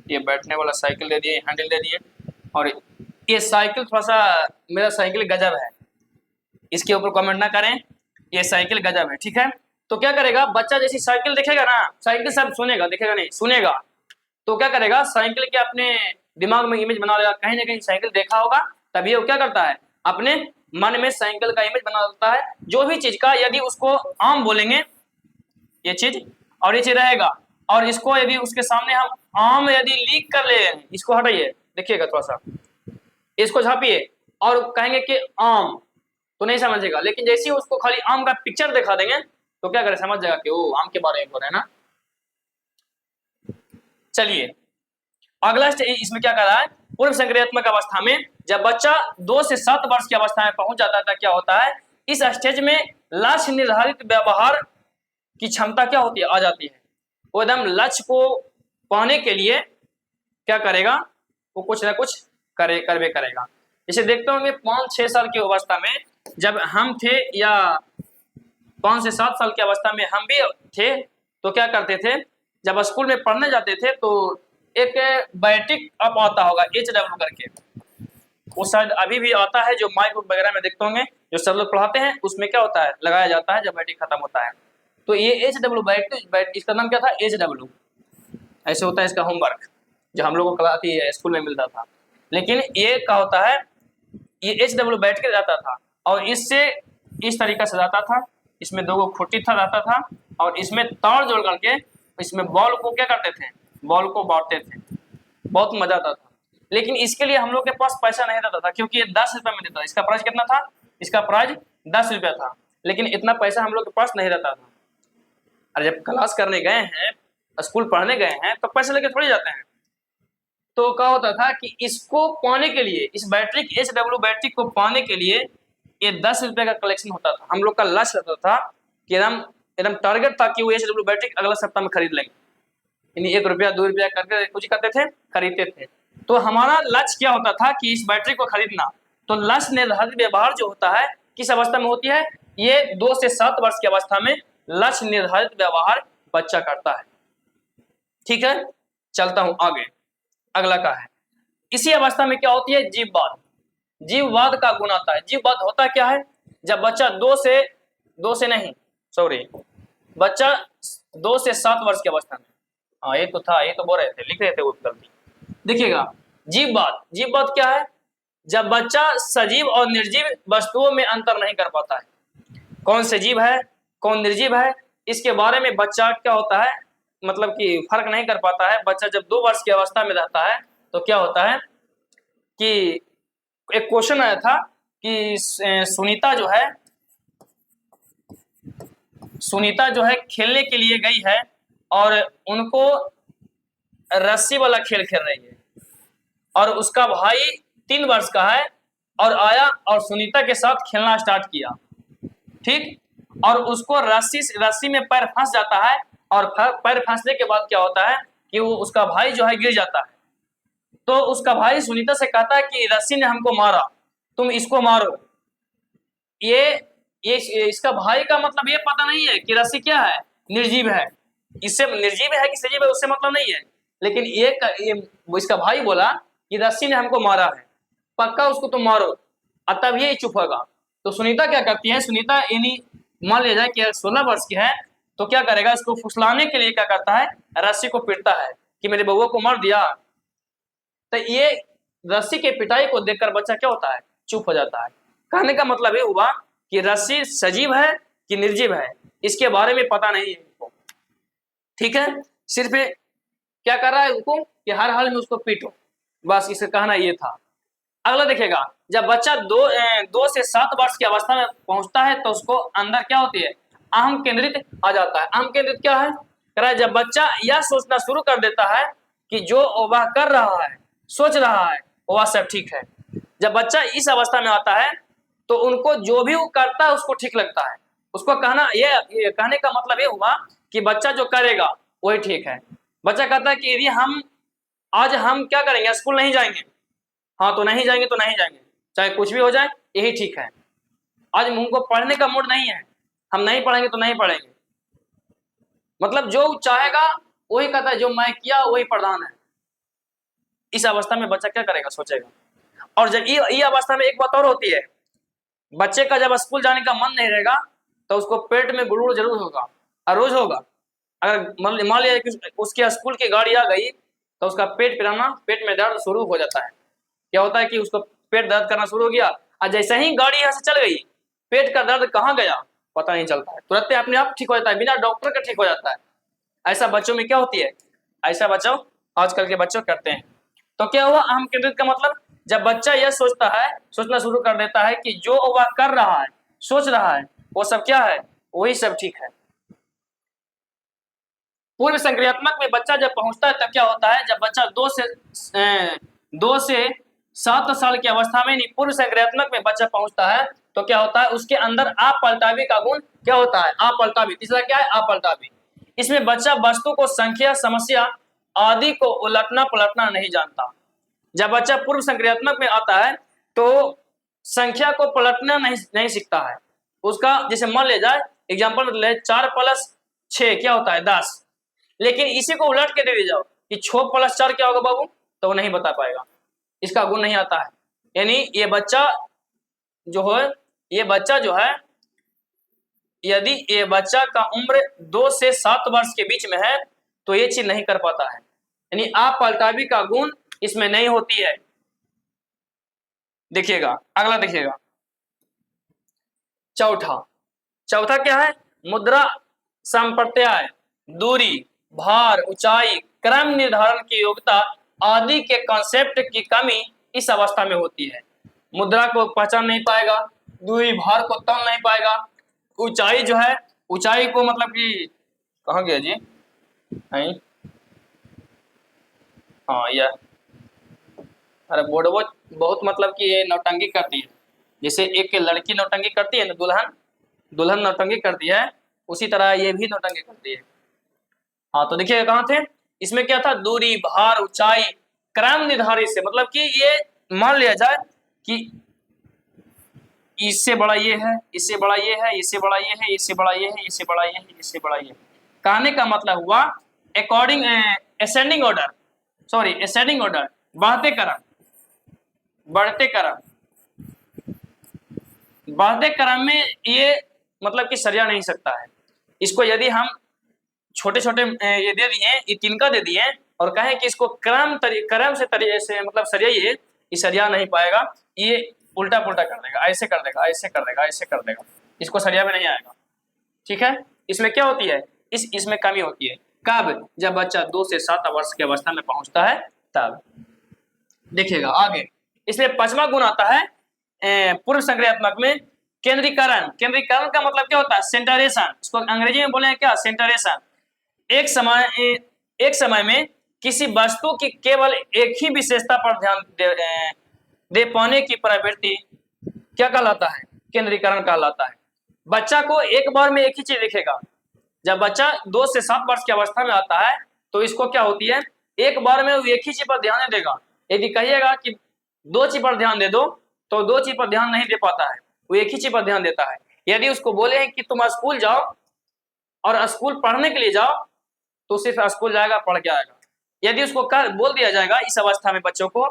ये बैठने वाला साइकिल दे दिए, हैंडल दे दिए, और ये साइकिल थोड़ा सा, मेरा साइकिल गजब है, इसके ऊपर कमेंट ना करें, ये साइकिल गजब है, ठीक है। तो क्या करेगा बच्चा, जैसी साइकिल देखेगा ना, साइकिल सब सुनेगा, देखेगा नहीं, सुनेगा, तो क्या करेगा साइकिल के अपने दिमाग में इमेज बना लेगा। कहीं ना कहीं साइकिल देखा होगा, तभी वो क्या करता है अपने मन में साइकिल का इमेज बना लेता है। जो भी चीज का यदि उसको आम बोलेंगे ये चीज, और ये चीज रहेगा, और इसको यदि उसके सामने हम आम यदि लीक कर ले, इसको हटाइए, देखिएगा थोड़ा सा, इसको झापिए और कहेंगे कि आम, तो नहीं समझेगा। लेकिन जैसे ही उसको खाली आम का पिक्चर दिखा देंगे तो क्या करे, समझ जाएगा कि वो आम के बारे में बोल रहे हैं ना। चलिए अगला स्टेज इसमें क्या कर रहा है, पूर्व संक्रियात्मक अवस्था में जब बच्चा 2 से 7 वर्ष की अवस्था में पहुंच जाता है, क्या होता है, इस स्टेज में लक्ष्य निर्धारित व्यवहार की क्षमता क्या होती है, आ जाती है। वो एकदम लक्ष्य को पाने के लिए क्या करेगा, वो कुछ ना कुछ करवे करेगा। इसे देखते होंगे 5-6 साल की अवस्था में जब हम थे, या 5 से 7 साल की अवस्था में हम भी थे, तो क्या करते थे, जब स्कूल में पढ़ने जाते थे तो एक बैटिक अप आता होगा HW करके, वो शायद अभी भी आता है, जो माइक वगैरह में देखते होंगे, जो सर लोग पढ़ाते हैं उसमें क्या होता है, लगाया जाता है जब बैटिक खत्म होता है। तो ये HW बैटिक, इसका नाम क्या था, HW, ऐसे होता है इसका होमवर्क, जो हम लोगों को क्लास स्कूल में मिलता था। लेकिन ये क्या होता है, ये HW बैठ के जाता था, और इससे इस तरीका से जाता था, इसमें 2 खुट्टी था रहता था, और इसमें तार जोड़ करके इसमें बॉल को क्या करते थे, बॉल को बांटते थे, बहुत मजा आता था। लेकिन इसके लिए हम लोग के पास पैसा नहीं रहता था, क्योंकि ये 10 रुपये में देता था। इसका प्राइस कितना था, इसका प्राइस 10 रुपया था, लेकिन इतना पैसा हम लोग के पास नहीं रहता था। और जब क्लास करने गए हैं, स्कूल पढ़ने गए हैं, तो पैसे लेके थोड़ी जाते हैं। तो क्या होता था कि इसको पाने के लिए, इस बैटरी HW बैटरी को पाने के लिए ये 10 रुपये का कलेक्शन होता था। हम लोग का लक्ष्य रहता था कि एकदम टारगेट था कि वो HW बैटरी अगला सप्ताह में खरीद लेंगे, यानी 1 रुपया 2 रुपया करके कुछ करते थे, खरीदते थे। तो हमारा लक्ष्य क्या होता था कि इस बैटरी को खरीदना। तो लक्ष्य निर्धारित व्यवहार जो होता है किस अवस्था में होती है, ये 2 से 7 वर्ष की अवस्था में लक्ष्य निर्धारित व्यवहार बच्चा करता है। ठीक है, चलता हूं आगे, अगला का है, इसी अवस्था में क्या होती है, जीववाद। जीववाद का गुण आता है। जीववाद होता क्या है, जब बच्चा दो से नहीं, सॉरी, बच्चा 2 से 7 वर्ष की अवस्था में, हाँ ये तो था, ये तो बोल रहे थे, लिख रहे थे वो गलती। देखिएगा, जीववाद क्या है, जब बच्चा सजीव और निर्जीव वस्तुओं में अंतर नहीं कर पाता है, कौन सजीव है कौन निर्जीव है, इसके बारे में बच्चा क्या होता है, मतलब कि फर्क नहीं कर पाता है। बच्चा जब 2 वर्ष की अवस्था में रहता है तो क्या होता है कि एक क्वेश्चन आया था कि सुनीता जो है खेलने के लिए गई है और उनको रस्सी वाला खेल खेल रही है, और उसका भाई 3 वर्ष का है और आया और सुनीता के साथ खेलना स्टार्ट किया, ठीक, और उसको रस्सी में पैर फंस जाता है, और पैर फंसने के बाद क्या होता है कि वो उसका भाई जो है गिर जाता है। तो उसका भाई सुनीता से कहता है कि रस्सी ने हमको मारा, तुम इसको मारो। ये इसका भाई का मतलब ये पता नहीं है कि रस्सी क्या है, निर्जीव है, इससे निर्जीव है कि सजीव है उससे मतलब नहीं है, लेकिन ये इसका भाई बोला कि रस्सी ने हमको मारा है, पक्का उसको तुम मारो, तब ये चुप होगा। तो सुनीता क्या करती है, सुनीता यानी मान लिया जाए कि 16 वर्ष की है, तो क्या करेगा, इसको फुसलाने के लिए क्या करता है, रस्सी को पीटता है कि मेरे बउआ को मार दिया। तो ये रस्सी के पिटाई को देखकर बच्चा क्या होता है, चुप हो जाता है। कहने का मतलब ये हुआ कि रस्सी सजीव है कि निर्जीव है, इसके बारे में पता नहीं है उनको, ठीक है, सिर्फ क्या कर रहा है उनको कि हर हाल में उसको पीटो, बस इसका कहना ये था। अगला देखिएगा, जब बच्चा 2 से 7 वर्ष की अवस्था में पहुंचता है तो उसको अंदर क्या होती है, अहम केंद्रित आ जाता है। अहम केंद्रित क्या है, कह रहा है जब बच्चा यह सोचना शुरू कर देता है कि जो वह कर रहा है, सोच रहा है, वह सब ठीक है। जब बच्चा इस अवस्था में आता है तो उनको जो भी वो करता है उसको ठीक लगता है। उसको कहना ये कहने का मतलब ये हुआ कि बच्चा जो करेगा वही ठीक है। बच्चा कहता है कि यदि आज हम क्या करेंगे, स्कूल नहीं जाएंगे, हाँ तो नहीं जाएंगे तो नहीं जाएंगे, चाहे कुछ भी हो जाए यही ठीक है। आज हमको पढ़ने का मूड नहीं है, हम नहीं पढ़ेंगे तो नहीं पढ़ेंगे, मतलब जो चाहेगा वही कहता है, जो मैं किया वही प्रधान है। इस अवस्था में बच्चा क्या करेगा, सोचेगा। और जब ये अवस्था में एक बात और होती है, बच्चे का जब स्कूल जाने का मन नहीं रहेगा तो उसको पेट में गुड़गुड़ जरूर होगा, और रोज होगा। अगर मान लिया कि उसके स्कूल की गाड़ी आ गई तो उसका पेट में दर्द शुरू हो जाता है। क्या होता है कि उसको पेट दर्द करना शुरू हो गया, और जैसे ही गाड़ी यहाँ से चल गई, पेट का दर्द कहाँ गया पता नहीं चलता है, तुरंत अपने आप ठीक हो जाता है, बिना डॉक्टर का ठीक हो जाता है। ऐसा बच्चों में क्या होती है, ऐसा बच्चों आजकल के बच्चों करते हैं। तो क्या हुआ, अहम केंद्रित का मतलब, जब बच्चा यह सोचना शुरू कर देता है कि जो वह कर रहा है, सोच रहा है, वो सब क्या है, वही सब ठीक है। पूर्व संक्रियात्मक में बच्चा जब पहुंचता है तब क्या होता है, जब बच्चा 2 से 7 साल की अवस्था में नहीं, पूर्व संक्रियात्मक में बच्चा पहुंचता है तो क्या होता है, उसके अंदर अपलटावी का गुण क्या होता है, अपलटावी। तीसरा क्या है, अपलटावी। इसमें बच्चा वस्तु को संख्या, समस्या आदि को उलटना पलटना नहीं जानता। जब बच्चा पूर्व संक्रियात्मक में आता है तो संख्या को पलटना नहीं सीखता है। उसका जैसे मान ले जाए, एग्जाम्पल ले, 4 + 6 क्या होता है, 10, लेकिन इसी को उलट के दे दी जाओ कि 6 + 4 क्या होगा बाबू, तो वो नहीं बता पाएगा, इसका गुण नहीं आता है। यानी ये बच्चा जो है, यदि ये बच्चा का उम्र 2 से 7 वर्ष के बीच में है तो ये चीज नहीं कर पाता है, यानी अपलटावी का गुण इसमें नहीं होती है। देखिएगा, अगला देखिएगा, चौथा क्या है, मुद्रा, संप्रत्याय, दूरी, भार, ऊंचाई, क्रम निर्धारण की योग्यता आदि के कॉन्सेप्ट की कमी इस अवस्था में होती है। मुद्रा को पहचान नहीं पाएगा, दूरी भार को तम नहीं पाएगा, ऊंचाई जो है, ऊंचाई को मतलब कि कहाँ गया जी, नहीं, हाँ यह, अरे बोर्ड वो बहुत मतलब कि ये नौटंकी करती है, जैसे एक लड़की नौटंकी करती है ना, दुल्हन नौटंकी करती है, उसी तरह ये भी नौटंकी करती है। हाँ तो देखिए कहाँ थे, इसमें क्या था, दूरी, भार, ऊंचाई, क्रम निर्धारित से, मतलब कि ये मान लिया जाए कि इससे बड़ा ये है, इससे बड़ा ये है, इससे बड़ा ये है, इससे बड़ा ये है, इससे बड़ा ये है, इससे बड़ा ये है, कहने का मतलब हुआ according ascending order, sorry ascending order, बढ़ते क्रम, बढ़ते क्रम, बढ़ते क्रम में ये मतलब कि सरिया नहीं सकता है। इसको यदि हम छोटे छोटे ये दे दिए, ये तिनका दे दिए और कहें कि इसको क्रम से मतलब सरियाइए, ये सरिया नहीं पाएगा, ये उल्टा पुल्टा कर देगा, ऐसे कर देगा, ऐसे कर देगा, ऐसे कर देगा, इसको सरिया में नहीं आएगा। ठीक है, इसमें क्या होती है, इसमें कमी होती है। कब? जब बच्चा 2 से 7 वर्ष की अवस्था में पहुंचता है तब। देखिएगा आगे, इसमें 5वां गुण आता है पूर्व संक्रियात्मक में केंद्रीकरण। केंद्रीकरण का मतलब क्या होता है? सेंटरेशन। इसको अंग्रेजी में बोले क्या? सेंटरेशन। एक समय में किसी वस्तु की केवल एक ही विशेषता पर ध्यान दे पाने की प्रवृत्ति क्या कहलाता है? केंद्रीकरण कहलाता है। बच्चा को एक बार में एक ही चीज दिखेगा। जब बच्चा 2 से 7 वर्ष की अवस्था में आता है तो इसको क्या होती है, एक बार में वो एक ही चीज पर ध्यान नहीं देगा। यदि कहिएगा कि 2 चीज पर ध्यान दे दो तो 2 चीज पर ध्यान नहीं दे पाता है, वो एक ही चीज पर ध्यान देता है। यदि उसको बोले कि तुम स्कूल जाओ और स्कूल पढ़ने के लिए जाओ तो सिर्फ स्कूल जाएगा, पढ़ के आएगा। यदि उसको बोल दिया जाएगा इस अवस्था में बच्चों को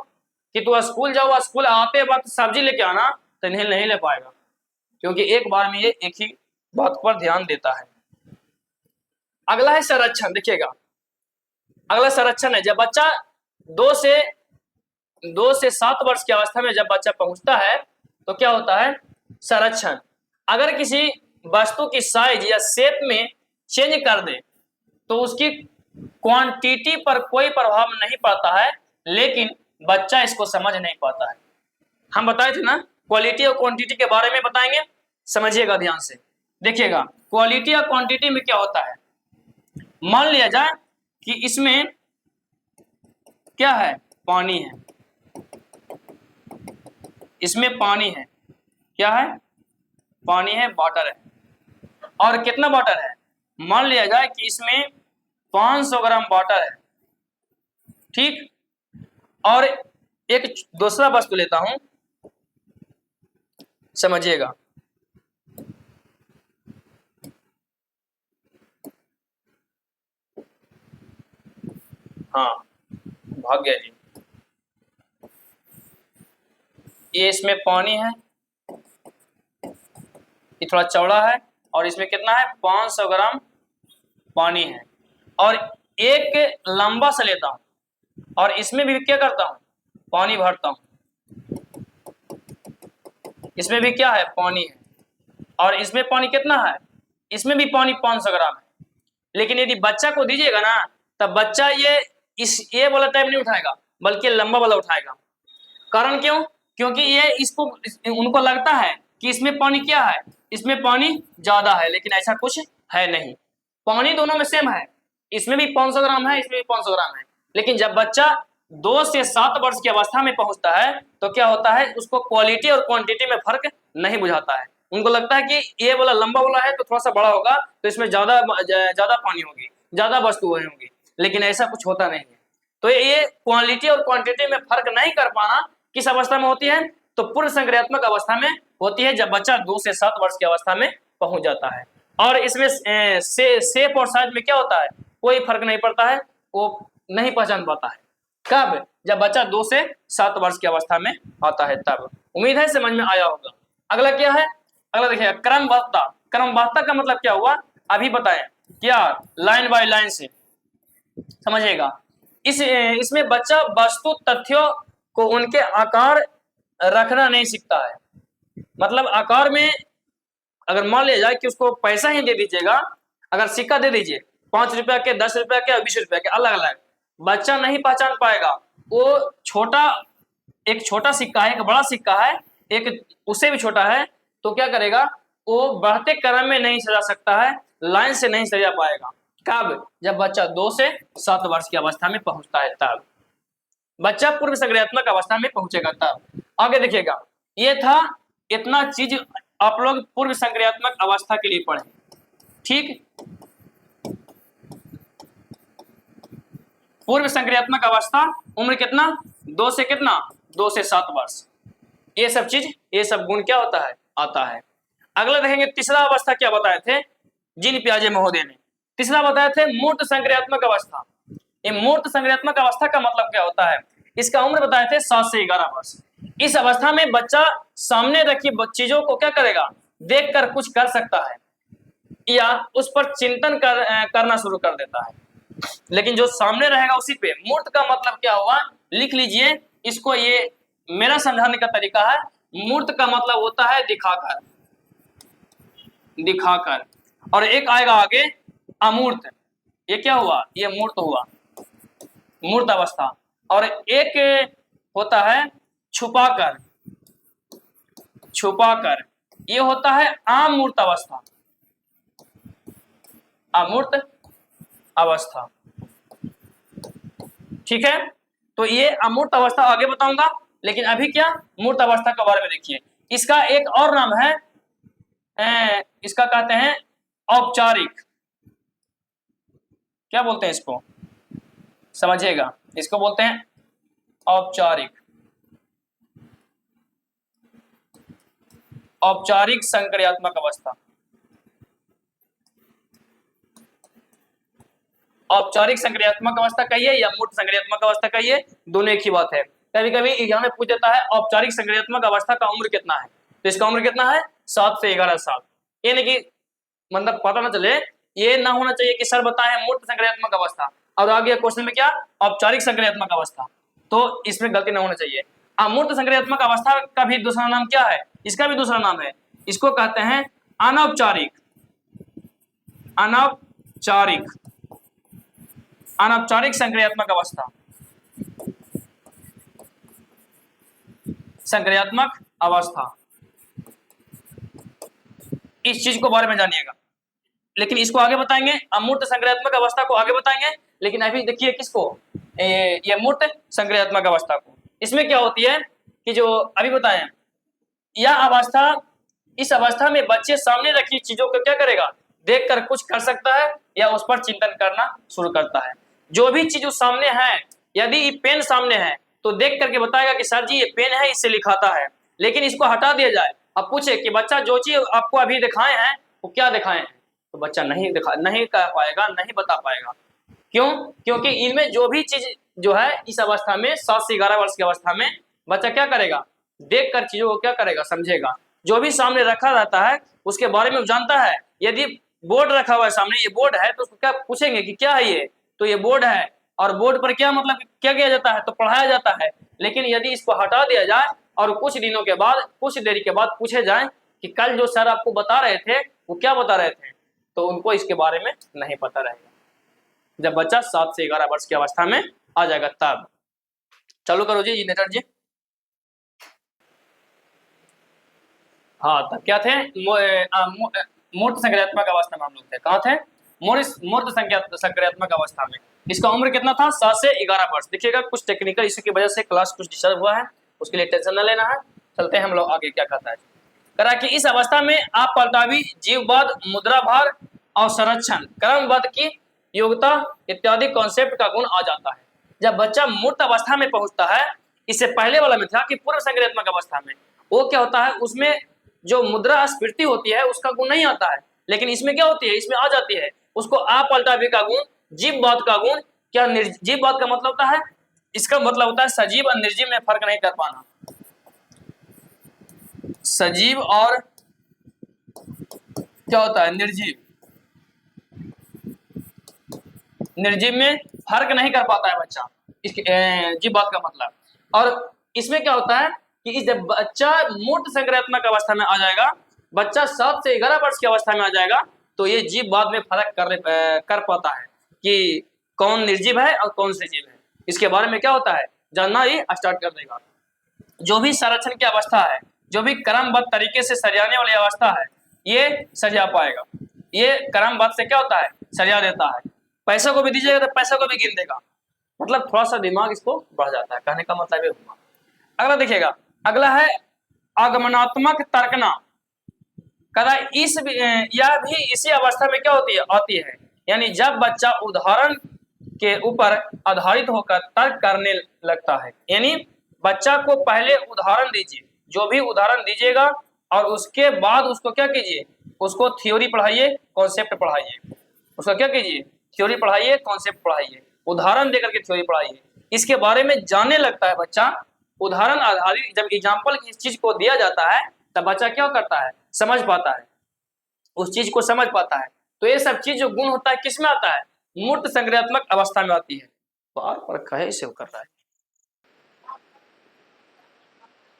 कि तू स्कूल जाओ, स्कूल आते वक्त सब्जी लेके आना, तो नहीं ले पाएगा, क्योंकि एक बार में ये एक ही बात पर ध्यान देता है। अगला है संरक्षण। देखिएगा, अगला संरक्षण है जब बच्चा 2 से 7 वर्ष की अवस्था में जब बच्चा पहुंचता है तो क्या होता है? संरक्षण। अगर किसी वस्तु की साइज या शेप में चेंज कर दे तो उसकी क्वांटिटी पर कोई प्रभाव नहीं पड़ता है, लेकिन बच्चा इसको समझ नहीं पाता है। हम बताए थे ना, क्वालिटी और क्वांटिटी के बारे में बताएंगे, समझिएगा ध्यान से। देखिएगा, क्वालिटी और क्वांटिटी में क्या होता है? मान लिया जाए कि इसमें क्या है? पानी है, इसमें पानी है, क्या है? पानी है, वाटर है। और कितना वाटर है? मान लिया जाए कि इसमें 500 ग्राम वाटर है, ठीक। और एक दूसरा वस्तु लेता हूं, समझिएगा। हाँ, भाग गया जी। ये इसमें पानी है, ये थोड़ा चौड़ा है, और इसमें कितना है? 500 ग्राम पानी है। और एक लंबा सा लेता हूं और इसमें भी क्या करता हूं? पानी भरता हूं। इसमें भी क्या है? पानी है। और इसमें पानी कितना है? इसमें भी पानी 500 ग्राम है। लेकिन यदि बच्चा को दीजिएगा ना, तब बच्चा ये वाला टाइप नहीं उठाएगा, बल्कि लंबा वाला उठाएगा। कारण क्यों? क्योंकि उनको लगता है कि इसमें पानी क्या है? इसमें पानी ज्यादा है, लेकिन ऐसा कुछ है नहीं। पानी दोनों में सेम है, इसमें भी 500 ग्राम है, इसमें भी 500 ग्राम है। लेकिन जब बच्चा 2 से 7 वर्ष की अवस्था में पहुंचता है तो क्या होता है? उसको क्वालिटी और क्वांटिटी में फर्क नहीं बुझाता है। उनको लगता है कि ये वाला लंबा वाला है तो थोड़ा सा बड़ा होगा, तो इसमें ज्यादा पानी होगी, ज्यादा वस्तुएं होंगी, लेकिन ऐसा कुछ होता नहीं है। तो ये क्वालिटी और क्वांटिटी में फर्क नहीं कर पाना किस अवस्था में होती है? तो पूर्व संक्रियात्मक अवस्था में होती है, जब बच्चा 2 से 7 वर्ष की अवस्था में पहुंच जाता है। और इसमें शेप और साइज में क्या होता है? कोई फर्क नहीं पड़ता है, वो नहीं पहचान पाता है। कब? जब बच्चा 2 से 7 वर्ष की अवस्था में आता है तब। उम्मीद है समझ में आया होगा। अगला क्या है? अगला देखिए, क्रमबद्धता। क्रमबद्धता का मतलब क्या हुआ? अभी बताएं। क्या? लाइन बाय लाइन से समझिएगा। इसमें बच्चा वस्तु तथ्यों को उनके आकार रखना नहीं सीखता है। मतलब आकार में अगर मान लिया जाए कि उसको पैसा ही दे दीजिएगा, अगर सिक्का दे दीजिए 5 रुपया के, 10 रुपया के और 20 रुपया के अलग अलग, बच्चा नहीं पहचान पाएगा। वो एक छोटा सिक्का है, एक बड़ा सिक्का है, एक उससे भी छोटा है, तो क्या करेगा? वो बढ़ते क्रम में नहीं सजा सकता है, लाइन से नहीं सजा पाएगा। कब? जब बच्चा 2 से 7 वर्ष की अवस्था में पहुंचता है तब। बच्चा पूर्व संक्रियात्मक अवस्था में पहुंचेगा तब। आगे देखिएगा, ये था इतना चीज आप लोग पूर्व संक्रियात्मक अवस्था के लिए पढ़े, ठीक। पूर्व संक्रियात्मक अवस्था, उम्र कितना? 2 से कितना? 2 से 7 वर्ष। ये सब चीज, ये सब गुण क्या होता है? आता है। अगला देखेंगे, तीसरा अवस्था क्या बताए थे जीन पियाजे महोदय ने? तीसरा बताए थे मूर्त संक्रियात्मक अवस्था। ये मूर्त संक्रियात्मक अवस्था का मतलब क्या होता है? इसका उम्र बताए थे 7 से 11 वर्ष। इस अवस्था में बच्चा सामने रखी चीजों को क्या करेगा? देखकर कुछ कर सकता है या उस पर चिंतन करना शुरू कर देता है, लेकिन जो सामने रहेगा उसी पे। मूर्त का मतलब क्या हुआ? लिख लीजिए इसको, ये मेरा समझाने का तरीका है। मूर्त का मतलब होता है दिखाकर, दिखाकर। और एक आएगा आगे अमूर्त। ये क्या हुआ? ये मूर्त हुआ, मूर्त अवस्था। और एक होता है छुपाकर, छुपाकर। ये होता है अमूर्त अवस्था, अमूर्त अवस्था। ठीक है, तो ये अमूर्त अवस्था आगे बताऊंगा, लेकिन अभी क्या मूर्त अवस्था के बारे में देखिए। इसका एक और नाम है, इसका कहते हैं औपचारिक। क्या बोलते हैं इसको? समझिएगा, इसको बोलते हैं औपचारिक, औपचारिक संक्रियात्मक अवस्था। औपचारिक संक्रियात्मक अवस्था कहिए या मूर्त संक्रियात्मक अवस्था कहिए, दोनों एक ही बात है। कभी कभी एग्जाम में पूछ देता है औपचारिक संक्रियात्मक अवस्था का उम्र कितना है, तो इसका उम्र कितना है? 7 से 11 साल। ये नहीं कि मतलब पता ना चले, ये ना होना चाहिए कि सर बताएं मूर्त संक्रियात्मक अवस्था और आगे क्वेश्चन में क्या औपचारिक संक्रियात्मक अवस्था, तो इसमें गलती ना होना चाहिए। अमूर्त संक्रियात्मक अवस्था का भी दूसरा नाम क्या है? इसका भी दूसरा नाम है, इसको कहते हैं अनौपचारिक, अनौपचारिक, अनौपचारिक संक्रियात्मक अवस्था, संक्रियात्मक अवस्था। इस चीज को बारे में जानिएगा, लेकिन इसको आगे बताएंगे। अमूर्त संक्रियात्मक अवस्था को आगे बताएंगे, लेकिन अभी देखिए किसको, ये मूर्त संक्रियात्मक अवस्था को। इसमें क्या होती है कि जो अभी बताएं, यह अवस्था, इस अवस्था में बच्चे सामने रखी चीजों को क्या करेगा? देखकर कुछ कर सकता है या उस पर चिंतन करना शुरू करता है। जो भी चीज उस सामने है, यदि ये पेन सामने है तो देख करके बताएगा कि सर जी ये पेन है, इससे लिखाता है। लेकिन इसको हटा दिया जाए, अब पूछे कि बच्चा जो चीज आपको अभी दिखाए हैं वो क्या दिखाए हैं, तो बच्चा नहीं कह पाएगा, नहीं बता पाएगा। क्यों? क्योंकि इनमें जो भी चीज जो है इस अवस्था में 7 से 11 वर्ष की अवस्था में बच्चा क्या करेगा? देख कर चीजों को क्या करेगा? समझेगा। जो भी सामने रखा रहता है उसके बारे में वो जानता है। यदि बोर्ड रखा हुआ है सामने, ये बोर्ड है, तो उसको क्या पूछेंगे कि क्या है ये, तो ये बोर्ड है। और बोर्ड पर क्या मतलब क्या किया जाता है? तो पढ़ाया जाता है। लेकिन यदि इसको हटा दिया जाए और कुछ दिनों के बाद, कुछ देरी के बाद पूछे जाए कि कल जो सर आपको बता रहे थे वो क्या बता रहे थे, तो उनको इसके बारे में नहीं पता रहेगा। जब बच्चा 7 से 11 वर्ष की अवस्था में आ जाएगा तब। चालू करो जी नेटर जी। हाँ, तब क्या थे? मूर्त संक्रियात्मक अवस्था में हम लोग थे। कहाँ थे? मूर्त संक्रियात्मक अवस्था में। इसका उम्र कितना था? 7 से 11 वर्ष। देखिएगा कुछ टेक्निकल इश्यू की वजह से क्लास कुछ डिस्टर्ब हुआ है, उसके लिए टेंशन न लेना है। चलते हैं हम लोग आगे। क्या कहता है? करा कि इस अवस्था में आप पलटावी, जीववाद, मुद्राभार और संरक्षण, क्रमबद्ध की योग्यता इत्यादि कॉन्सेप्ट का गुण आ जाता है। जब बच्चा मूर्त अवस्था में पहुंचता है, इससे पहले वाला में था कि पूर्व संक्रियात्मक अवस्था में, वो क्या होता है, उसमें जो मुद्रा स्फीति होती है उसका गुण नहीं आता है। लेकिन इसमें क्या होती है? इसमें आ जाती है। उसको अपलटावी का गुण, जीववाद का गुण। क्या जीववाद का मतलब होता है? इसका मतलब होता है सजीव और निर्जीव में फर्क नहीं कर पाना। सजीव और क्या होता है? निर्जीव। निर्जीव में फर्क नहीं कर पाता है बच्चा, इसके जीववाद का मतलब। और इसमें क्या होता है कि जब बच्चा मूर्त संक्रियात्मक अवस्था में आ जाएगा, बच्चा 7 से 11 वर्ष की अवस्था में आ जाएगा, तो ये जीववाद में फर्क कर पाता है कि कौन निर्जीव है और कौन सजीव है। इसके बारे में क्या होता है? जानना ही स्टार्ट कर देगा। जो भी संरक्षण की अवस्था है, जो भी क्रमबद्ध तरीके से सरियाने वाली अवस्था है, ये सरिया पाएगा। ये क्रमबद्ध से क्या होता है? सरिया देता है। पैसे को भी दीजिएगा तो पैसे को भी गिन देगा। मतलब थोड़ा सा दिमाग इसको बढ़ जाता है, कहने का मतलब ये हुआ। अगला देखिएगा, अगला है आगमनात्मक तर्कना। कदा यह भी इसी अवस्था में क्या होती है? आती है। यानी जब बच्चा उदाहरण के ऊपर आधारित होकर तर्क करने लगता है। यानी बच्चा को पहले उदाहरण दीजिए, जो भी उदाहरण दीजिएगा, और उसके बाद उसको क्या कीजिए? उसको थ्योरी पढ़ाइए, कॉन्सेप्ट पढ़ाइए। उसका क्या कीजिए, थ्योरी पढ़ाइए, कॉन्सेप्ट पढ़ाइए, उदाहरण देकर के थ्योरी पढ़ाइए, इसके बारे में जानने लगता है बच्चा। उदाहरण आधारित जब एग्जाम्पल इस चीज को दिया जाता है तब बच्चा क्या करता है, समझ पाता है, उस चीज को समझ पाता है। तो ये सब चीज जो गुण होता है किस में आता है, मूर्त संक्रियात्मक अवस्था में आती है। बार बार कहे से कर रहा है।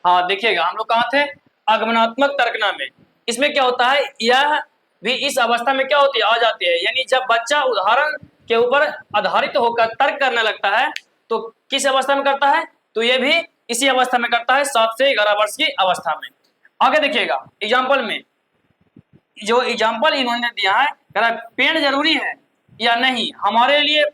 हाँ देखिएगा, हम लोग कहाँ थे, आगमनात्मक तर्कना में। इसमें क्या होता है, यह भी इस अवस्था में क्या होती है, आ जाती है। यानी जब बच्चा उदाहरण के ऊपर आधारित होकर तर्क करने लगता है तो किस अवस्था में करता है, तो ये भी इसी अवस्था में करता है, 7 से 11 वर्ष की अवस्था में। आगे देखिएगा एग्जाम्पल में, जो एग्जाम्पल इन्होंने दिया है, कह रहा है पेड़ जरूरी है या नहीं हमारे लिए।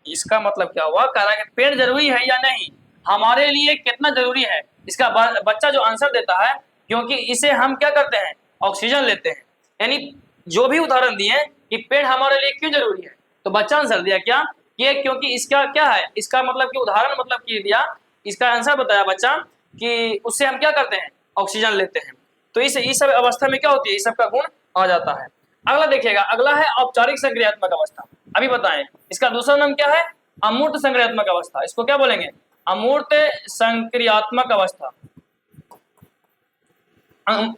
इसका मतलब क्या हुआ, कह रहा है कि पेड़ जरूरी है या नहीं हमारे लिए, कितना जरूरी है। इसका बच्चा जो आंसर देता है, क्योंकि इसे हम क्या करते हैं, ऑक्सीजन लेते हैं। यानी जो भी उदाहरण दिए कि पेड़ हमारे लिए क्यों जरूरी है, तो बच्चा आंसर दिया क्या, कि क्योंकि इसका क्या है, इसका मतलब कि उदाहरण मतलब कि दिया, इसका आंसर बताया बच्चा कि उससे हम क्या करते हैं, ऑक्सीजन लेते हैं। तो इस सब अवस्था में क्या होती है, इस सब का गुण आ जाता है। अगला देखिएगा, अगला है औपचारिक संक्रियात्मक अवस्था। अभी बताएं इसका दूसरा नाम क्या है, अमूर्त संक्रियात्मक अवस्था। इसको क्या बोलेंगे, अमूर्त संक्रियात्मक अवस्था।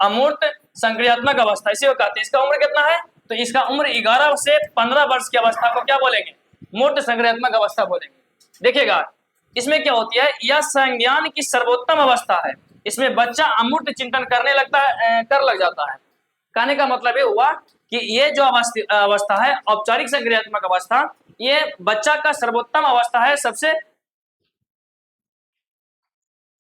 अमूर्त संक्रियात्मक अवस्था इसी को कहते हैं। इसका उम्र कितना है, तो इसका उम्र 11 से 15 वर्ष की अवस्था को क्या बोलेंगे, मूर्त संक्रियात्मक अवस्था बोलेंगे। देखिएगा इसमें क्या होती है, यह संज्ञान की सर्वोत्तम अवस्था है। इसमें बच्चा अमूर्त चिंतन करने लगता है, कर लग जाता है। कहने का मतलब ये हुआ कि ये जो अवस्था है औपचारिक संक्रियात्मक अवस्था, ये बच्चा का सर्वोत्तम अवस्था है, सबसे